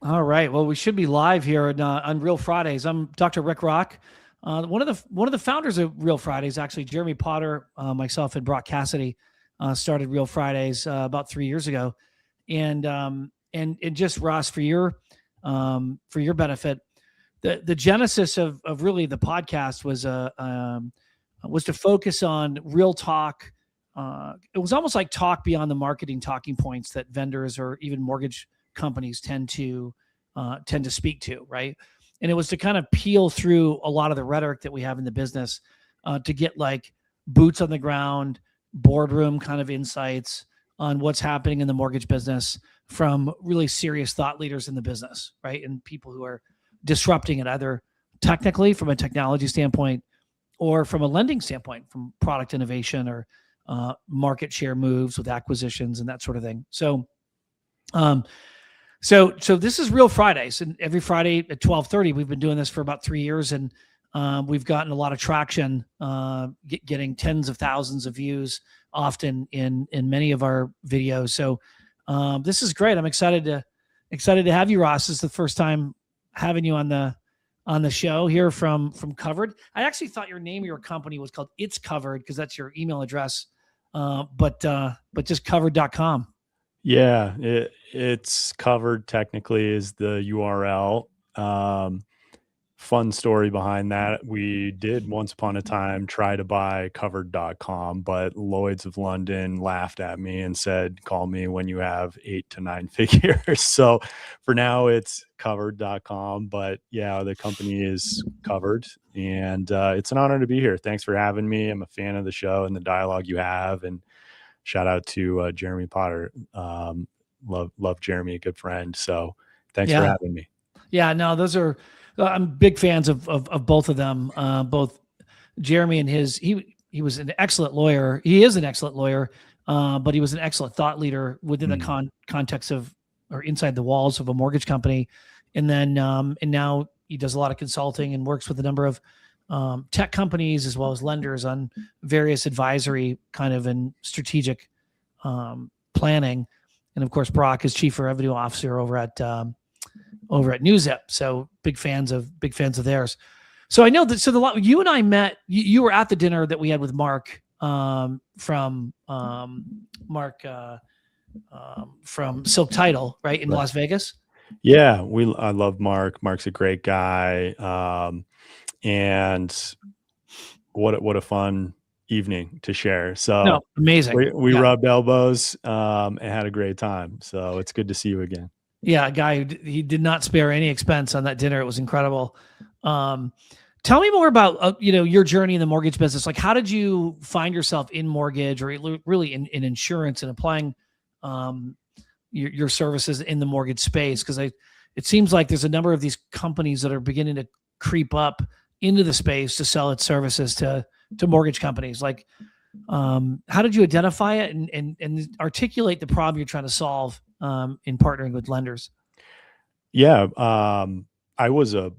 All right. Well, we should be live here on Real Fridays. I'm Dr. Rick Rock, one of the founders of Real Fridays. Actually, Jeremy Potter, myself, and Brock Cassidy started Real Fridays about 3 years ago, and just Ross, for your benefit, the genesis of really the podcast was to focus on real talk. It was almost like talk beyond the marketing talking points that vendors or even mortgage companies tend to speak to, right? And it was to kind of peel through a lot of the rhetoric that we have in the business to get like boots on the ground, boardroom kind of insights on what's happening in the mortgage business from really serious thought leaders in the business, right? And people who are disrupting it either technically from a technology standpoint or from a lending standpoint, from product innovation or market share moves with acquisitions and that sort of thing. Um, so this is Real Fridays, and every Friday at 12:30, we've been doing this for about 3 years, and we've gotten a lot of traction, getting tens of thousands of views often in many of our videos. So this is great. I'm excited to have you, Ross. This is the first time having you on the show here from Covered. I actually thought your name of your company was called It's Covered because that's your email address, but just covered.com. Yeah, it's covered technically is the URL. Fun story behind that. We did once upon a time try to buy covered.com, but Lloyd's of London laughed at me and said, call me when you have 8 to 9 figures. So for now it's covered.com, but yeah, the company is Covered, and it's an honor to be here. Thanks for having me. I'm a fan of the show and the dialogue you have, and shout out to Jeremy Potter. Love Jeremy, a good friend. So thanks for Yeah. having me. Yeah, no, those are I'm big fans of both of them. Both Jeremy and he was an excellent lawyer. He is an excellent lawyer, but he was an excellent thought leader within the context of or inside the walls of a mortgage company. And then and now he does a lot of consulting and works with a number of tech companies as well as lenders on various advisory kind of and strategic planning. And of course, Brock is chief revenue officer over at NewsZip. So big fans of theirs. So I know that. So you and I met. You were at the dinner that we had with Mark from Silk Title, right in Las Vegas. Yeah, I love Mark. Mark's a great guy, and what a fun evening to share. So no, amazing. We rubbed elbows and had a great time. So it's good to see you again. Yeah, a guy he did not spare any expense on that dinner. It was incredible. Tell me more about your journey in the mortgage business. Like, how did you find yourself in mortgage or really in insurance and applying your services in the mortgage space? Because it seems like there's a number of these companies that are beginning to creep up into the space to sell its services to mortgage companies. Like, how did you identify it and articulate the problem you're trying to solve in partnering with lenders? Yeah, I was a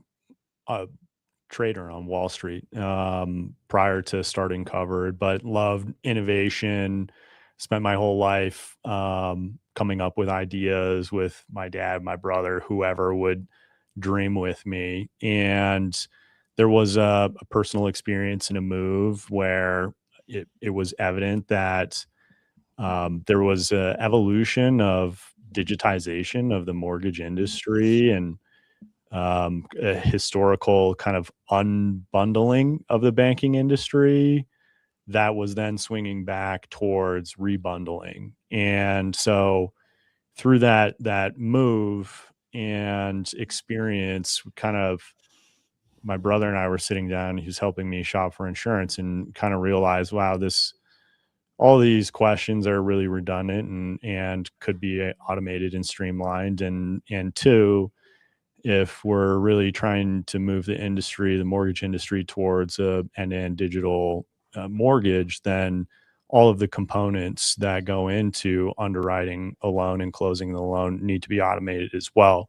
trader on Wall Street prior to starting Covered, but loved innovation. Spent my whole life coming up with ideas with my dad, my brother, whoever would dream with me. And there was a personal experience in a move where it was evident that there was an evolution of digitization of the mortgage industry and a historical kind of unbundling of the banking industry that was then swinging back towards rebundling. And so through that move and experience, kind of my brother and I were sitting down, he was helping me shop for insurance, and kind of realized, wow, all these questions are really redundant and could be automated and streamlined. And two, if we're really trying to move the mortgage industry towards a end-to-end digital mortgage, then all of the components that go into underwriting a loan and closing the loan need to be automated as well.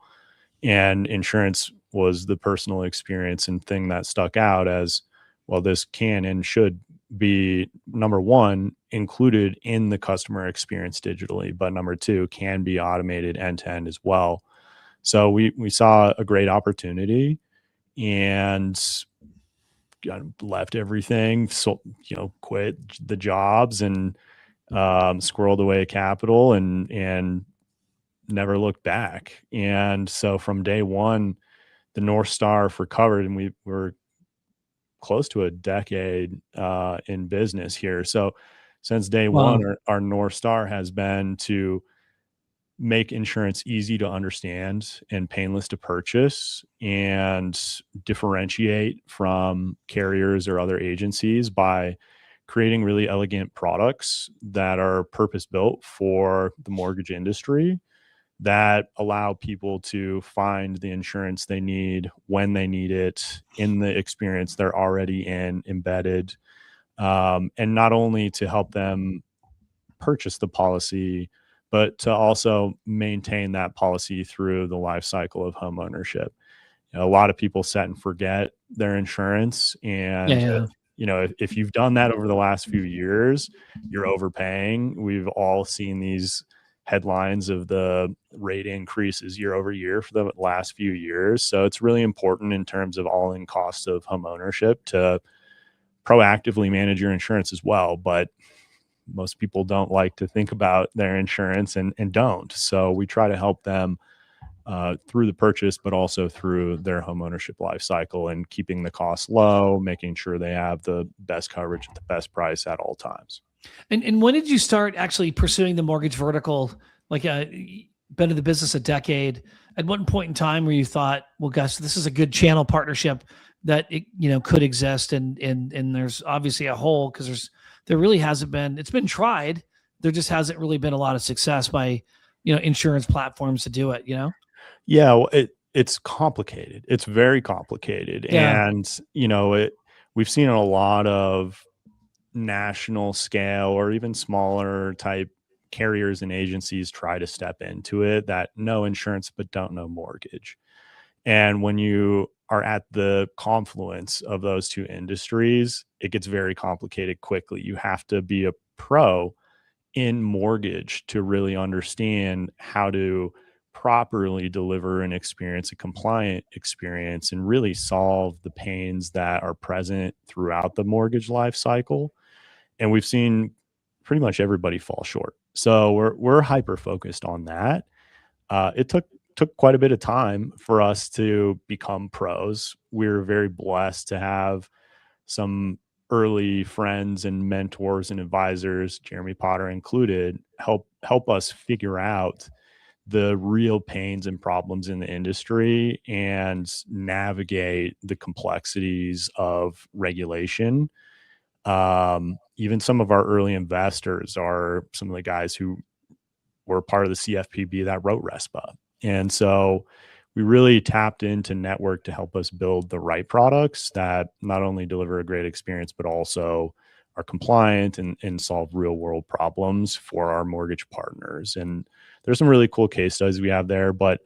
And insurance was the personal experience and thing that stuck out as, well, this can and should be, number one, included in the customer experience digitally, but number two, can be automated end to end as well. So we saw a great opportunity and left everything, so quit the jobs and squirreled away capital and never looked back. And so from day one, the North Star for Covered, and we were close to a decade in business here. So since day one, Wow. our North Star has been to make insurance easy to understand and painless to purchase, and differentiate from carriers or other agencies by creating really elegant products that are purpose built for the mortgage industry, that allow people to find the insurance they need when they need it in the experience they're already in, embedded, and not only to help them purchase the policy, but to also maintain that policy through the life cycle of home ownership. A lot of people set and forget their insurance, Yeah, and yeah. if you've done that over the last few years, you're overpaying. We've all seen these headlines of the rate increases year over year for the last few years. So it's really important in terms of all-in cost of home ownership to proactively manage your insurance as well. But most people don't like to think about their insurance and don't. So we try to help them through the purchase, but also through their home ownership life cycle, and keeping the costs low, making sure they have the best coverage at the best price at all times. And when did you start actually pursuing the mortgage vertical? Like, been in the business a decade. At one point in time where you thought, well, gosh, this is a good channel partnership that it, could exist, and there's obviously a hole because there really hasn't been. It's been tried. There just hasn't really been a lot of success by insurance platforms to do it. Yeah, well, it's complicated. It's very complicated, Yeah. and we've seen a lot of national scale or even smaller type carriers and agencies try to step into it that know insurance but don't know mortgage. And when you are at the confluence of those two industries, it gets very complicated quickly. You have to be a pro in mortgage to really understand how to properly deliver an experience, a compliant experience, and really solve the pains that are present throughout the mortgage life cycle. And we've seen pretty much everybody fall short. So we're hyper focused on that. It took quite a bit of time for us to become pros. We're very blessed to have some early friends and mentors and advisors, Jeremy Potter included, help us figure out the real pains and problems in the industry and navigate the complexities of regulation. Even some of our early investors are some of the guys who were part of the CFPB that wrote RESPA. And so we really tapped into network to help us build the right products that not only deliver a great experience, but also are compliant and solve real world problems for our mortgage partners. And there's some really cool case studies we have there. But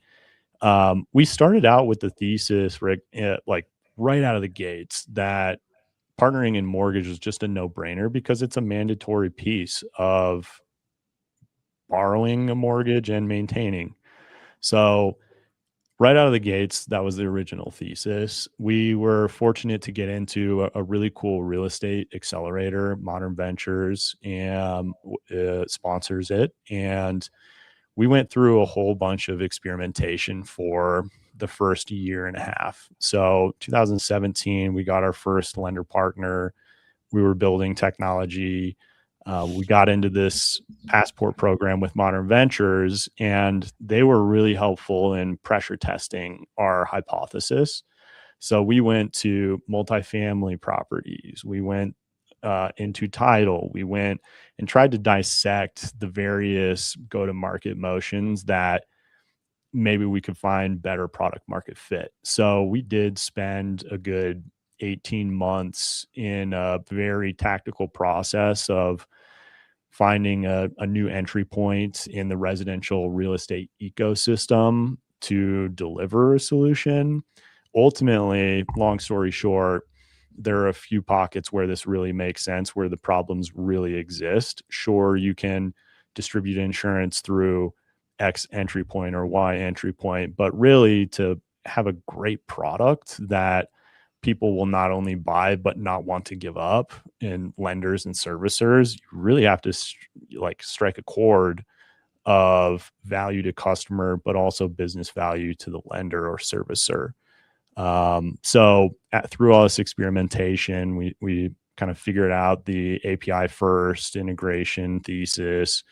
we started out with the thesis, Rick, like right out of the gates, that partnering in mortgage was just a no brainer because it's a mandatory piece of borrowing a mortgage and maintaining. So right out of the gates, that was the original thesis. We were fortunate to get into a really cool real estate accelerator, Modern Ventures, and sponsors it. And we went through a whole bunch of experimentation for the first year and a half. So 2017, we got our first lender partner. We were building technology. We got into this passport program with Modern Ventures, and they were really helpful in pressure testing our hypothesis. So we went to multifamily properties. We went into title. We went and tried to dissect the various go-to-market motions that maybe we could find better product market fit. So we did spend a good 18 months in a very tactical process of finding a new entry point in the residential real estate ecosystem to deliver a solution. Ultimately, long story short, there are a few pockets where this really makes sense, where the problems really exist. Sure, you can distribute insurance through X entry point or Y entry point, but really to have a great product that people will not only buy but not want to give up. And lenders and servicers, you really have to like strike a chord of value to customer, but also business value to the lender or servicer. Through all this experimentation, we kind of figured out the API first integration thesis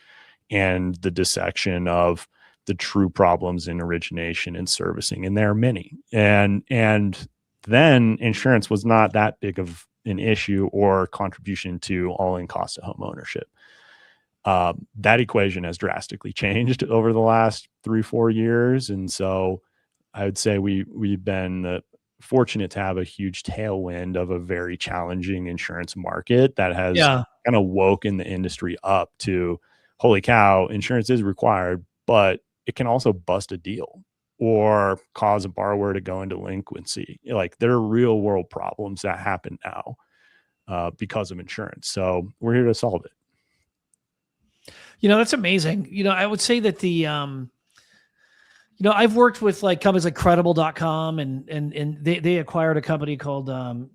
and the dissection of the true problems in origination and servicing. And there are many. And then insurance was not that big of an issue or contribution to all-in cost of home ownership. That equation has drastically changed over the last 3-4 years. And so I would say we've been fortunate to have a huge tailwind of a very challenging insurance market that has kind of woken the industry up to, holy cow, insurance is required, but it can also bust a deal or cause a borrower to go into delinquency. Like, there are real world problems that happen now because of insurance. So we're here to solve it. That's amazing. I would say that I've worked with like companies like Credible.com and they acquired a company called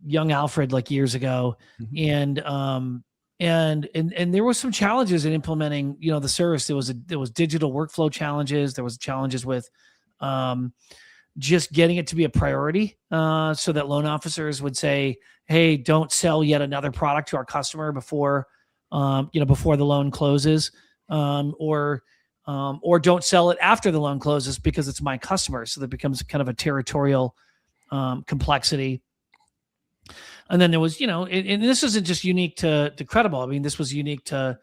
Young Alfred like years ago. Mm-hmm. And there was some challenges in implementing, the service. There was digital workflow challenges. There was challenges with just getting it to be a priority so that loan officers would say, hey, don't sell yet another product to our customer before the loan closes, or don't sell it after the loan closes because it's my customer. So that becomes kind of a territorial complexity. And then there was, and this isn't just unique to Credible. I mean, this was unique to,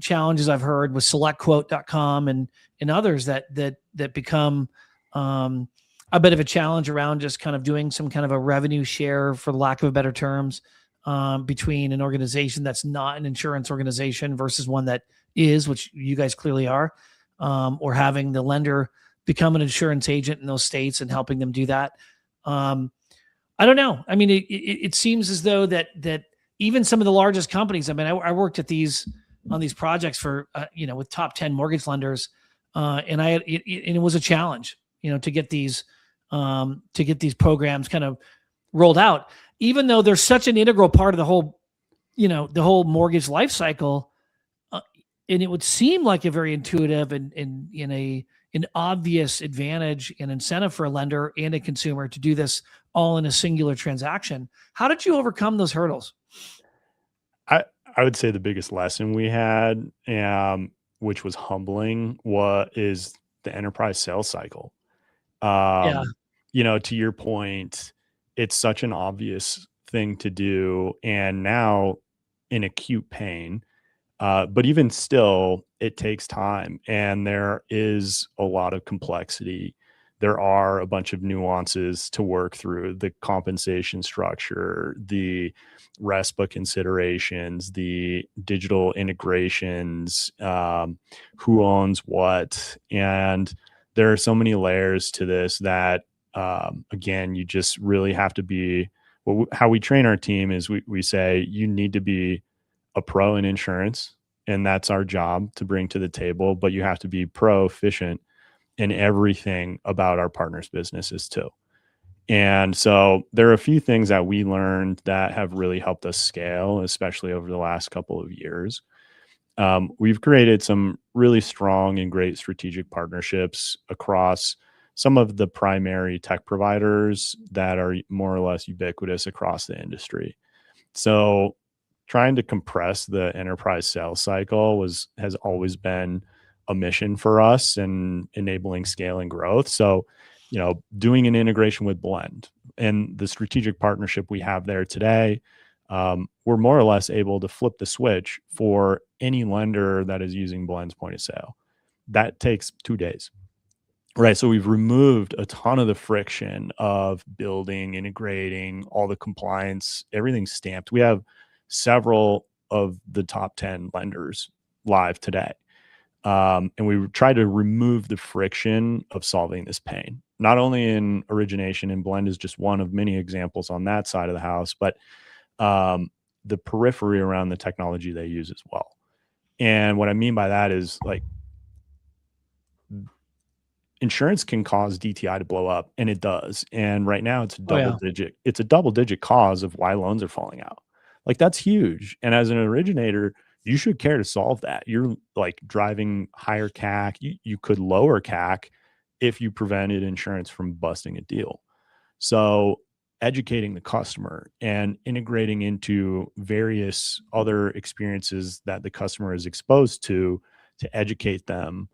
challenges I've heard with SelectQuote.com and others that become a bit of a challenge around just kind of doing some kind of a revenue share, for lack of better terms, between an organization that's not an insurance organization versus one that is, which you guys clearly are, or having the lender become an insurance agent in those states and helping them do that. I don't know. I mean, it seems as though that even some of the largest companies, I mean, I worked on these projects for, with top 10 mortgage lenders. And it was a challenge, to get these programs kind of rolled out, even though they're such an integral part of the whole mortgage life cycle. And it would seem like a very intuitive and an obvious advantage and incentive for a lender and a consumer to do this all in a singular transaction. How did you overcome those hurdles? I would say the biggest lesson we had, which was humbling, is the enterprise sales cycle. To your point, it's such an obvious thing to do, and now in acute pain. But even still, it takes time, and there is a lot of complexity. There are a bunch of nuances to work through: the compensation structure, the RESPA considerations, the digital integrations, who owns what. And there are so many layers to this that, again, you just really have to be, how we train our team is we say you need to be a pro in insurance, and that's our job to bring to the table, but you have to be proficient in everything about our partners' businesses too. And so there are a few things that we learned that have really helped us scale, especially over the last couple of years. We've created some really strong and great strategic partnerships across some of the primary tech providers that are more or less ubiquitous across the industry. So trying to compress the enterprise sales cycle has always been a mission for us and enabling scale and growth. So, doing an integration with Blend and the strategic partnership we have there today, we're more or less able to flip the switch for any lender that is using Blend's point of sale. That takes 2 days. Right. So we've removed a ton of the friction of building, integrating, all the compliance, everything stamped. We have several of the top 10 lenders live today. And we try to remove the friction of solving this pain, not only in origination, and Blend is just one of many examples on that side of the house, but the periphery around the technology they use as well. And what I mean by that is like insurance can cause DTI to blow up, and it does. And right now it's a Oh yeah. double digit cause of why loans are falling out. Like that's huge. And as an originator, you should care to solve that. You're like driving higher CAC. You could lower CAC if you prevented insurance from busting a deal. So educating the customer and integrating into various other experiences that the customer is exposed to educate them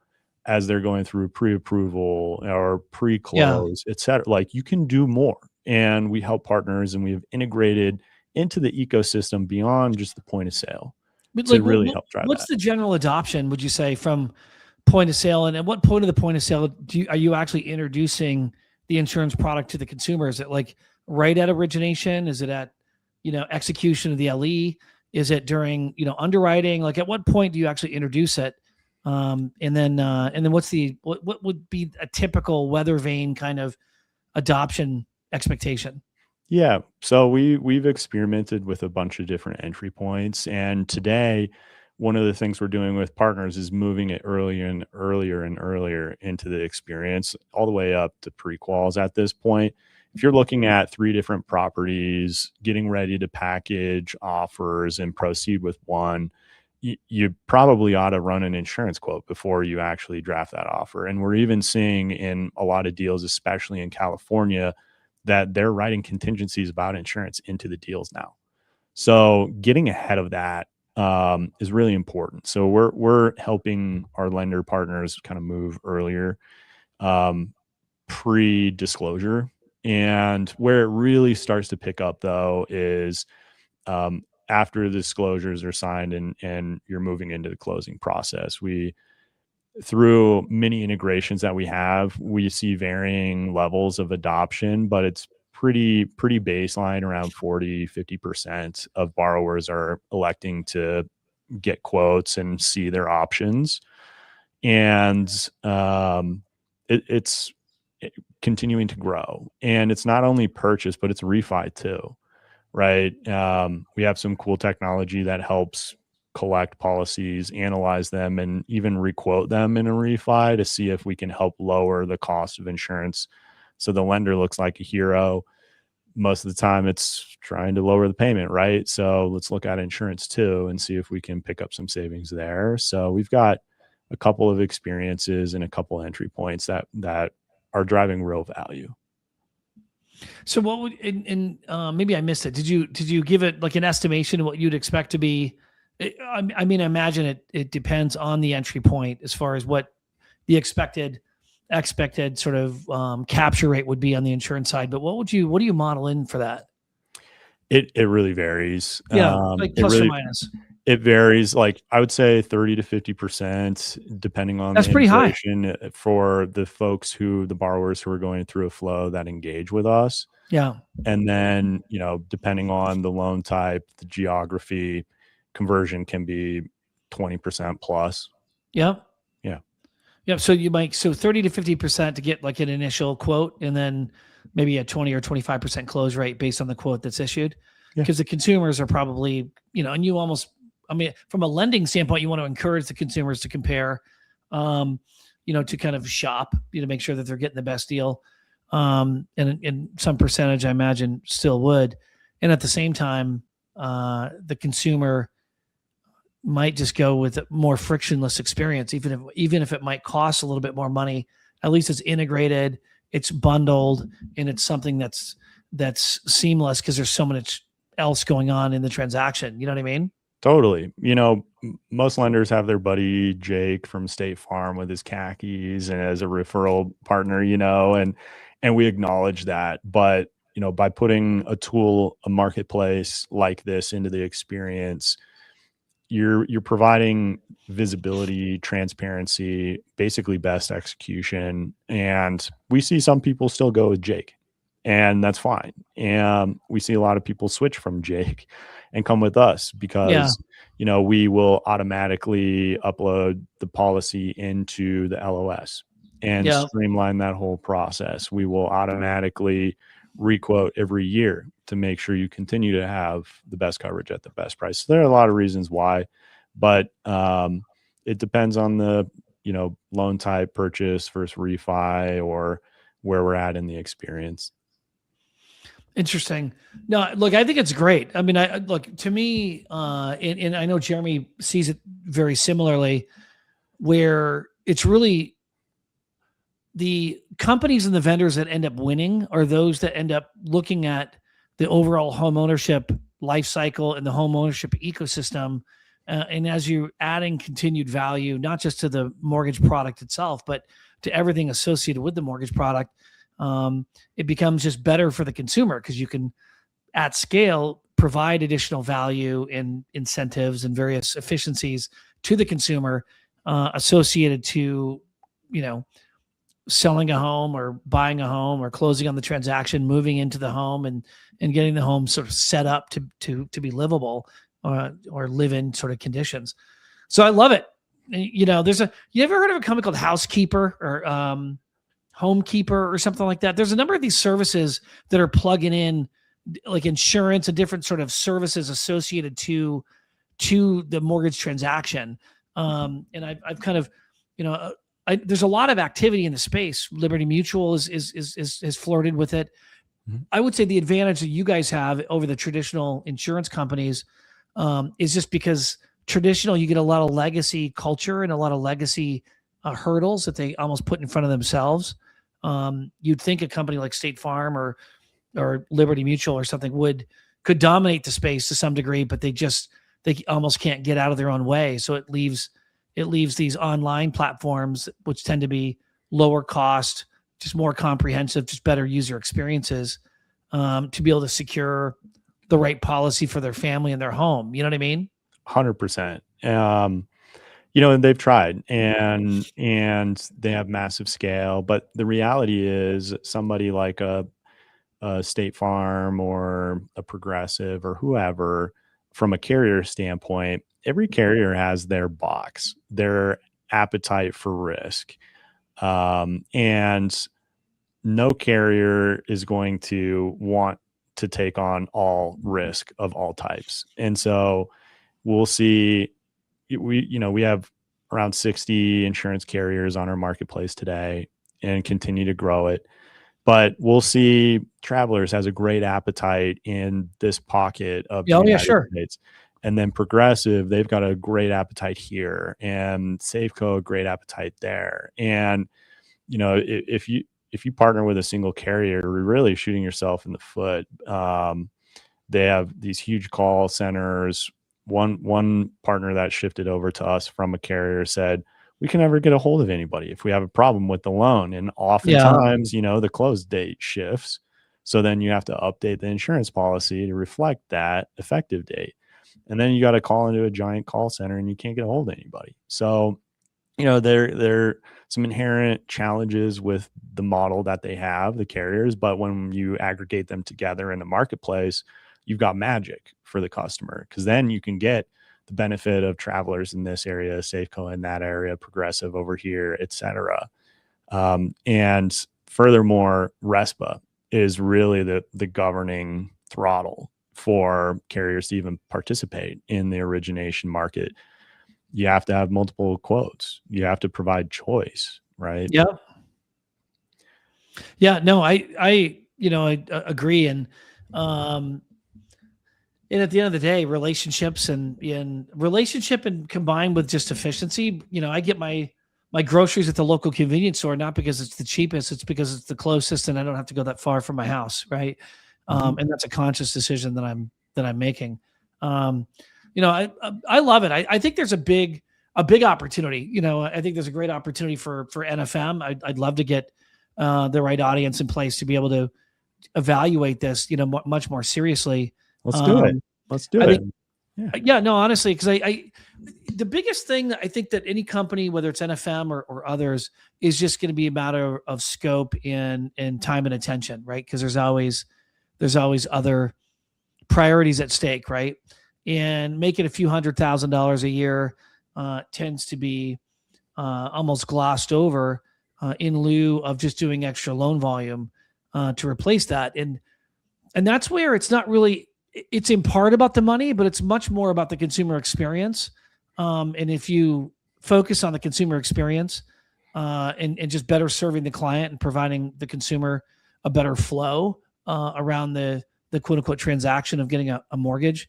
as they're going through pre-approval or Yeah. pre-close, et cetera. Like you can do more. And we help partners and we have integrated into the ecosystem beyond just the point of sale But to like, really help drive what's that. the general adoption, would you say, from point of sale? And at what point of the point of sale are you actually introducing the insurance product to the consumer? Is it like right at origination? Is it at, execution of the LE? Is it during, underwriting? Like at what point do you actually introduce it? And then what would be a typical weather vane kind of adoption expectation? Yeah. So we've experimented with a bunch of different entry points. And today, one of the things we're doing with partners is moving it earlier and earlier and earlier into the experience, all the way up to pre-quals at this point. If you're looking at 3 different properties, getting ready to package offers and proceed with one, you probably ought to run an insurance quote before you actually draft that offer. And we're even seeing in a lot of deals, especially in California, that they're writing contingencies about insurance into the deals now. So getting ahead of that is really important. So we're helping our lender partners kind of move earlier, pre-disclosure. And where it really starts to pick up though is after the disclosures are signed and you're moving into the closing process. Through many integrations that we see varying levels of adoption, but it's pretty baseline, around 40-50% of borrowers are electing to get quotes and see their options. And it's continuing to grow. And it's not only purchase, but it's refi too, right? We have some cool technology that helps collect policies, analyze them, and even requote them in a refi to see if we can help lower the cost of insurance. So the lender looks like a hero. Most of the time it's trying to lower the payment, right? So let's look at insurance too and see if we can pick up some savings there. So we've got a couple of experiences and a couple entry points that are driving real value. So what would, and maybe I missed it. Did you give it like an estimation of what you'd expect to be? I mean, I imagine it depends on the entry point as far as what the expected sort of capture rate would be on the insurance side. But what do you model in for that? It really varies. Yeah, like plus or minus. It varies. Like I would say 30 to 50%, depending on That's the pretty high. integration for the borrowers who are going through a flow that engage with us. Yeah. And then, depending on the loan type, the geography, conversion can be 20% plus. Yep. Yeah. Yep. So 30 to 50% to get like an initial quote, and then maybe a 20 or 25% close rate based on the quote that's issued. Yeah. Because the consumers are probably, and you almost, from a lending standpoint, you want to encourage the consumers to compare, to kind of shop, make sure that they're getting the best deal. And some percentage, I imagine, still would. And at the same time, the consumer might just go with a more frictionless experience, even if it might cost a little bit more money. At least it's integrated, it's bundled, and it's something that's seamless because there's so much else going on in the transaction. You know what I mean? Totally. Most lenders have their buddy Jake from State Farm with his khakis and as a referral partner, and we acknowledge that. But, by putting a tool, a marketplace like this into the experience, you're providing visibility, transparency, basically best execution. And we see some people still go with Jake, and that's fine. And we see a lot of people switch from Jake and come with us because, we will automatically upload the policy into the LOS and streamline that whole process. We will automatically requote every year to make sure you continue to have the best coverage at the best price. So there are a lot of reasons why, but it depends on the, loan type, purchase versus refi, or where we're at in the experience. Interesting. No, look, I think it's great. I mean, look, to me, and I know Jeremy sees it very similarly, where it's really the companies and the vendors that end up winning are those that end up looking at the overall home ownership life cycle and the home ownership ecosystem. And as you're adding continued value, not just to the mortgage product itself, but to everything associated with the mortgage product, it becomes just better for the consumer because you can, at scale, provide additional value and incentives and various efficiencies to the consumer associated to, selling a home or buying a home or closing on the transaction, moving into the home and getting the home sort of set up to be livable or live in sort of conditions. So I love it. You ever heard of a company called Housekeeper or Homekeeper or something like that? There's a number of these services that are plugging in like insurance and different sort of services associated to the mortgage transaction. And I've kind of, there's a lot of activity in the space. Liberty Mutual has flirted with it. Mm-hmm. I would say the advantage that you guys have over the traditional insurance companies is just because traditional, you get a lot of legacy culture and a lot of legacy hurdles that they almost put in front of themselves. You'd think a company like State Farm or Liberty Mutual or something could dominate the space to some degree, but they almost can't get out of their own way. So it leaves these online platforms, which tend to be lower cost, just more comprehensive, just better user experiences, to be able to secure the right policy for their family and their home. You know what I mean? 100%. And they've tried and they have massive scale, but the reality is somebody like a State Farm or a Progressive or whoever, from a carrier standpoint, every carrier has their box, their appetite for risk. And no carrier is going to want to take on all risk of all types. And so we'll see, we have around 60 insurance carriers on our marketplace today and continue to grow it. But we'll see Travelers has a great appetite in this pocket of the United States. And then Progressive, they've got a great appetite here, and Safeco, a great appetite there. And, if you partner with a single carrier, you're really shooting yourself in the foot. They have these huge call centers. One partner that shifted over to us from a carrier said, we can never get a hold of anybody if we have a problem with the loan. And oftentimes, the close date shifts. So then you have to update the insurance policy to reflect that effective date. And then you got to call into a giant call center and you can't get a hold of anybody. So, there are some inherent challenges with the model that they have, the carriers, but when you aggregate them together in the marketplace, you've got magic for the customer, because then you can get the benefit of Travelers in this area, Safeco in that area, Progressive over here, et cetera. And furthermore, RESPA is really the governing throttle for carriers to even participate in the origination market. You have to have multiple quotes. You have to provide choice, right? Yeah. Yeah, no, I agree. And at the end of the day, relationships and combined with just efficiency, I get my groceries at the local convenience store, not because it's the cheapest, it's because it's the closest and I don't have to go that far from my house. Right. And that's a conscious decision that I'm making. I love it. I think there's a big opportunity. I think there's a great opportunity for NFM. I'd love to get the right audience in place to be able to evaluate this, much more seriously. Let's do it. Let's do it. Yeah, no, honestly, because the biggest thing that I think that any company, whether it's NFM or others, is just going to be a matter of scope and time and attention, right? Because there's always other priorities at stake, right? And making a few $100,000 a year tends to be almost glossed over in lieu of just doing extra loan volume to replace that. And that's where it's not really, it's in part about the money, but it's much more about the consumer experience And if you focus on the consumer experience and just better serving the client and providing the consumer a better flow around the quote unquote transaction of getting a mortgage,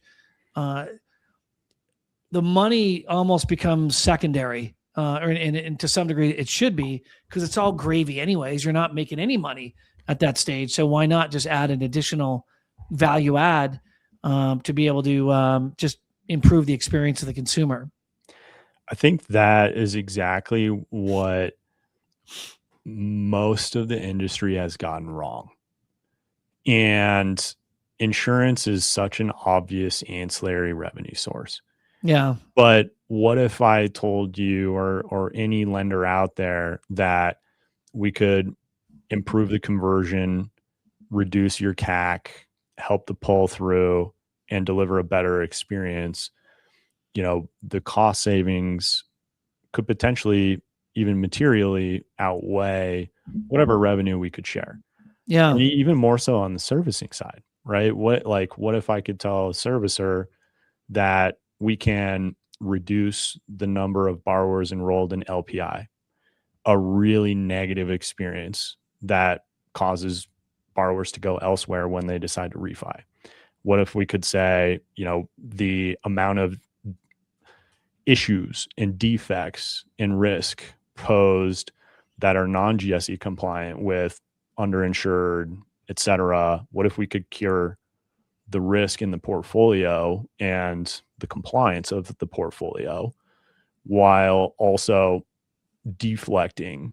the money almost becomes secondary. And to some degree it should be, because it's all gravy anyways. You're not making any money at that stage. So why not just add an additional value add to be able to just improve the experience of the consumer? I think that is exactly what most of the industry has gotten wrong. And insurance is such an obvious ancillary revenue source. Yeah. But what if I told you or any lender out there that we could improve the conversion, reduce your CAC, help the pull through, and deliver a better experience? You know, the cost savings could potentially even materially outweigh whatever revenue we could share. Yeah. And even more so on the servicing side, right? What if I could tell a servicer that we can reduce the number of borrowers enrolled in LPI, a really negative experience that causes borrowers to go elsewhere when they decide to refi? What if we could say, you know, the amount of issues and defects and risk posed that are non-GSE compliant with underinsured, et cetera, what if we could cure the risk in the portfolio and the compliance of the portfolio while also deflecting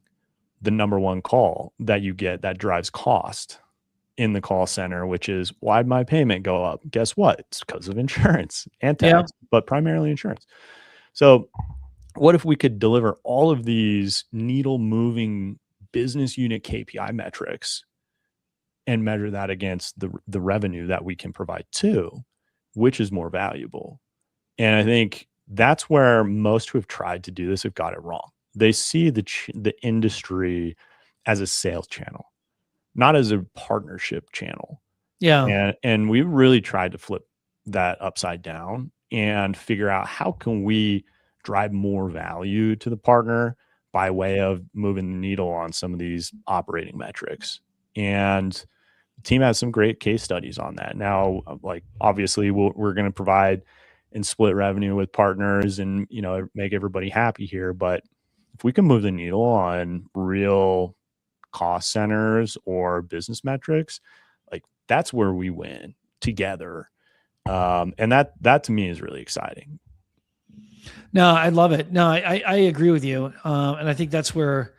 the number one call that you get that drives cost in the call center, which is, why'd my payment go up? Guess what? It's because of insurance and tax, but primarily insurance. So what if we could deliver all of these needle moving business unit KPI metrics and measure that against the revenue that we can provide too, which is more valuable? And I think that's where most who have tried to do this have got it wrong. They see the industry as a sales channel, not as a partnership channel. Yeah. And we really tried to flip that upside down and figure out how can we drive more value to the partner by way of moving the needle on some of these operating metrics. And the team has some great case studies on that. Now, like, obviously we're going to provide and split revenue with partners and, you know, make everybody happy here. But if we can move the needle on real cost centers or business metrics, like, that's where we win together. And that to me is really exciting. No, I love it. No, I agree with you. And I think that's where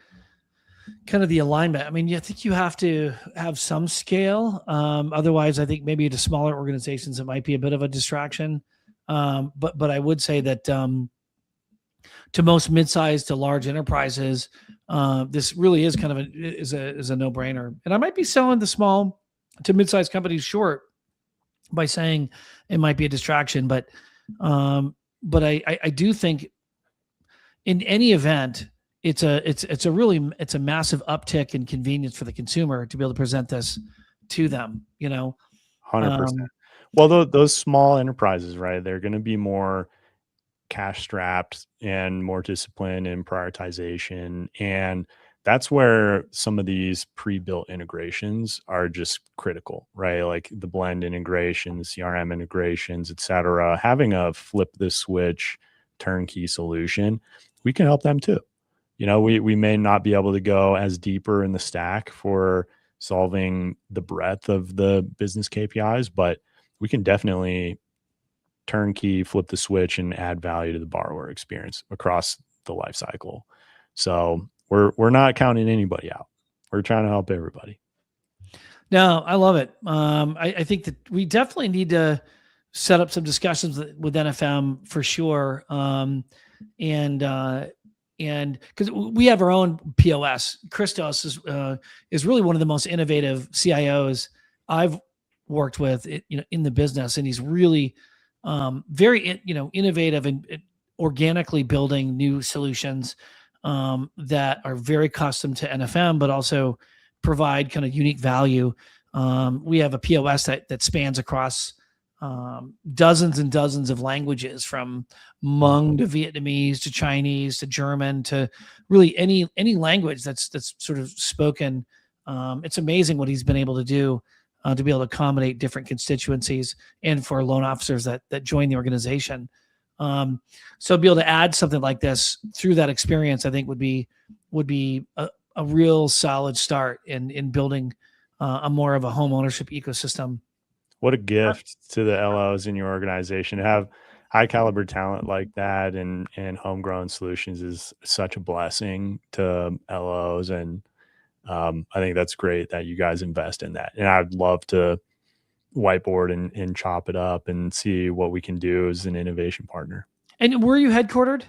kind of the alignment. I mean, I think you have to have some scale. Otherwise, I think maybe to smaller organizations, it might be a bit of a distraction. But I would say that to most mid-sized to large enterprises, this really is kind of a no-brainer. And I might be selling the small to mid-sized companies short by saying it might be a distraction, but I do think in any event, it's a massive uptick in convenience for the consumer to be able to present this to them, you know. 100%. Well, those small enterprises, right, they're going to be more cash strapped and more disciplined in prioritization. And that's where some of these pre-built integrations are just critical, right? Like the blend integration, the CRM integrations, et cetera. Having a flip the switch turnkey solution, we can help them too. You know, we may not be able to go as deeper in the stack for solving the breadth of the business KPIs, but we can definitely turnkey, flip the switch, and add value to the borrower experience across the life cycle. So we're not counting anybody out. We're trying to help everybody. No, I love it. I think that we definitely need to set up some discussions with NFM for sure. And because we have our own POS, Christos is really one of the most innovative CIOs I've worked with, in the business, and he's really very, innovative and organically building new solutions that are very custom to NFM, but also provide kind of unique value. We have a POS that spans across dozens and dozens of languages, from Hmong to Vietnamese to Chinese to German to really any language that's sort of spoken. It's amazing what he's been able to do to be able to accommodate different constituencies, and for loan officers that join the organization. So be able to add something like this through that experience, I think would be a real solid start in building a more of a home ownership ecosystem. What a gift to the LOs in your organization to have high caliber talent like that, and homegrown solutions is such a blessing to LOs. And I think that's great that you guys invest in that. And I'd love to whiteboard and chop it up and see what we can do as an innovation partner. And where are you headquartered?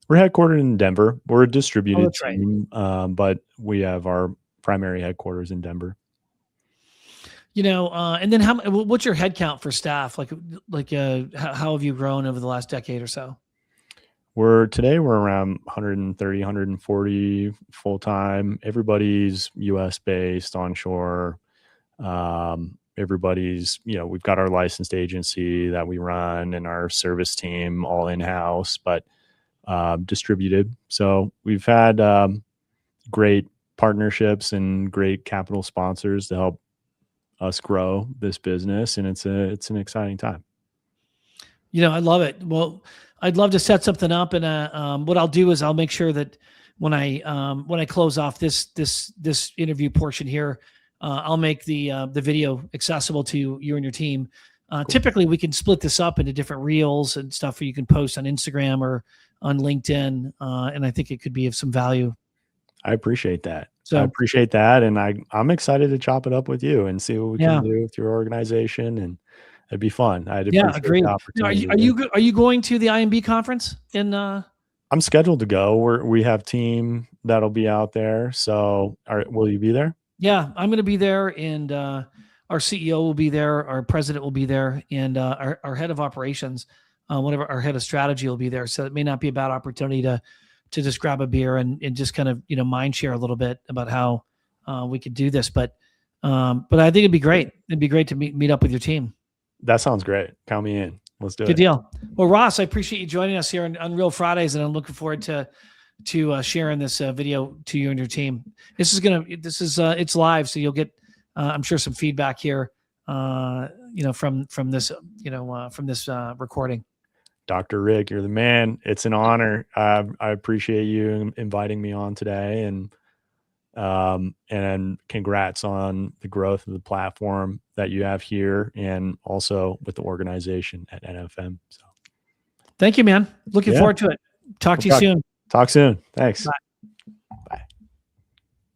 We're headquartered in Denver. We're a distributed team, right. But we have our primary headquarters in Denver. And then what's your head count for staff? How have you grown over the last decade or so? Today we're around 130, 140 full-time. Everybody's US based, onshore. Everybody's, we've got our licensed agency that we run and our service team all in-house, but distributed. So we've had great partnerships and great capital sponsors to help us grow this business, and it's an exciting time. I love it. Well, I'd love to set something up, and what I'll do is I'll make sure that when I close off this interview portion here, I'll make the video accessible to you and your team. Cool. Typically, we can split this up into different reels and stuff where you can post on Instagram or on LinkedIn, and I think it could be of some value. I appreciate that. So I appreciate that, and I'm excited to chop it up with you and see what we can do with your organization, and it'd be fun. I'd appreciate the opportunity. Are you going to the IMB conference in? I'm scheduled to go. We have team that'll be out there. So, will you be there? Yeah, I'm going to be there, and our CEO will be there, our president will be there, and our head of operations, whatever, our head of strategy will be there. So it may not be a bad opportunity to just grab a beer and just kind of, mind share a little bit about how we could do this. But I think it'd be great. It'd be great to meet up with your team. That sounds great. Count me in. Let's do it. Good deal. Well, Ross, I appreciate you joining us here on Real Fridays, and I'm looking forward to sharing this video to you and your team. It's live, so you'll get, I'm sure, some feedback here, from this recording. Dr. Rick, you're the man. It's an honor. I appreciate you inviting me on today, and congrats on the growth of the platform that you have here, and also with the organization at NFM. So, thank you, man. Looking forward to it. Talk to you soon. Talk soon. Thanks. Bye.